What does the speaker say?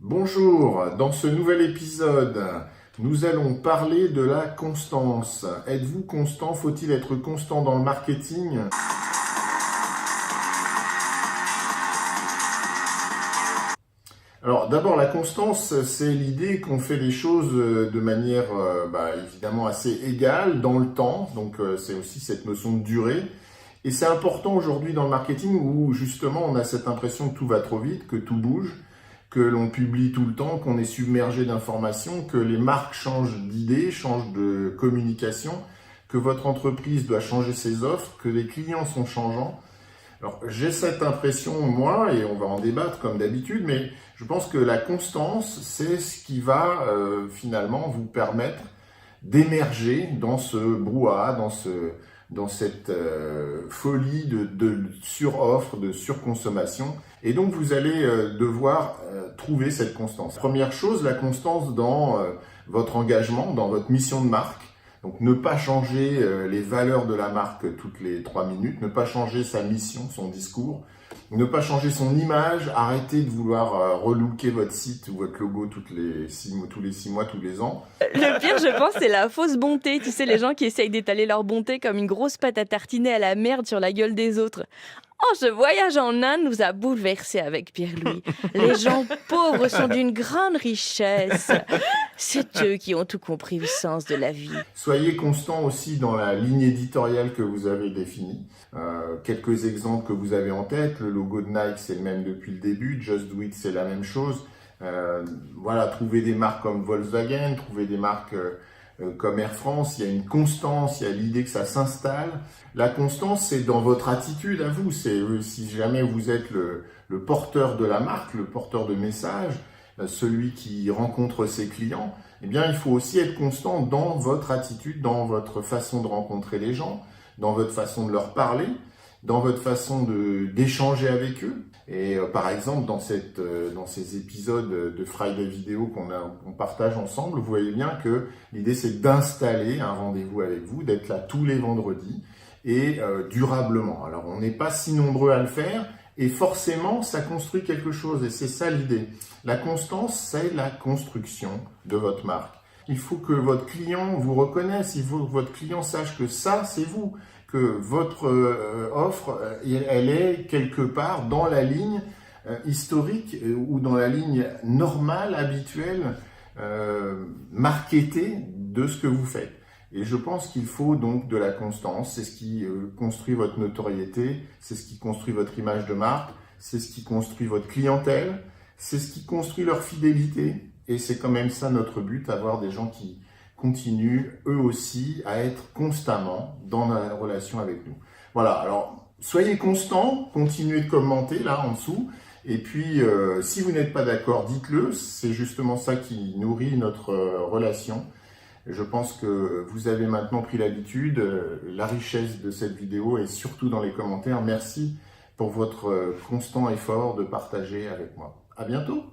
Bonjour, dans ce nouvel épisode, nous allons parler de la constance. Êtes-vous constant? Faut-il être constant dans le marketing? Alors d'abord, la constance, c'est l'idée qu'on fait les choses de manière évidemment assez égale dans le temps, donc c'est aussi cette notion de durée. Et c'est important aujourd'hui dans le marketing où justement on a cette impression que tout va trop vite, que tout bouge, que l'on publie tout le temps, qu'on est submergé d'informations, que les marques changent d'idées, changent de communication, que votre entreprise doit changer ses offres, que les clients sont changeants. Alors, j'ai cette impression, moi, et on va en débattre comme d'habitude, mais je pense que la constance, c'est ce qui va finalement vous permettre d'émerger dans ce brouhaha, dans cette folie de suroffre, de surconsommation. Et donc, vous allez devoir trouver cette constance. Première chose, la constance dans votre engagement, dans votre mission de marque. Donc ne pas changer les valeurs de la marque toutes les 3 minutes, ne pas changer sa mission, son discours, ne pas changer son image, arrêter de vouloir relooker votre site ou votre logo tous les 6 mois, tous les ans. Le pire, je pense, c'est la fausse bonté. Tu sais, les gens qui essayent d'étaler leur bonté comme une grosse pâte à tartiner à la merde sur la gueule des autres. Oh, ce voyage en Inde nous a bouleversés avec Pierre-Louis. Les gens pauvres sont d'une grande richesse. C'est eux qui ont tout compris le sens de la vie. Soyez constant aussi dans la ligne éditoriale que vous avez définie. Quelques exemples que vous avez en tête. Le logo de Nike, c'est le même depuis le début. Just Do It, c'est la même chose. Trouvez des marques comme Volkswagen, trouvez des marques comme Air France. Il y a une constance, il y a l'idée que ça s'installe. La constance, c'est dans votre attitude à vous. C'est si jamais vous êtes le porteur de la marque, le porteur de message, celui qui rencontre ses clients, eh bien, il faut aussi être constant dans votre attitude, dans votre façon de rencontrer les gens, dans votre façon de leur parler, dans votre façon d'échanger avec eux. Et par exemple, dans ces épisodes de Friday Vidéo qu'on partage ensemble, vous voyez bien que l'idée, c'est d'installer un rendez-vous avec vous, d'être là tous les vendredis et durablement. Alors, on n'est pas si nombreux à le faire et forcément, ça construit quelque chose et c'est ça l'idée. La constance, c'est la construction de votre marque. Il faut que votre client vous reconnaisse, il faut que votre client sache que ça, c'est vous, que votre offre, elle est quelque part dans la ligne historique ou dans la ligne normale, habituelle, marketée de ce que vous faites. Et je pense qu'il faut donc de la constance, c'est ce qui construit votre notoriété, c'est ce qui construit votre image de marque, c'est ce qui construit votre clientèle, c'est ce qui construit leur fidélité. Et c'est quand même ça notre but, avoir des gens qui continuent eux aussi à être constamment dans la relation avec nous. Voilà, alors soyez constants, continuez de commenter là en dessous. Et puis si vous n'êtes pas d'accord, dites-le, c'est justement ça qui nourrit notre relation. Je pense que vous avez maintenant pris l'habitude, la richesse de cette vidéo est surtout dans les commentaires. Merci pour votre constant effort de partager avec moi. À bientôt!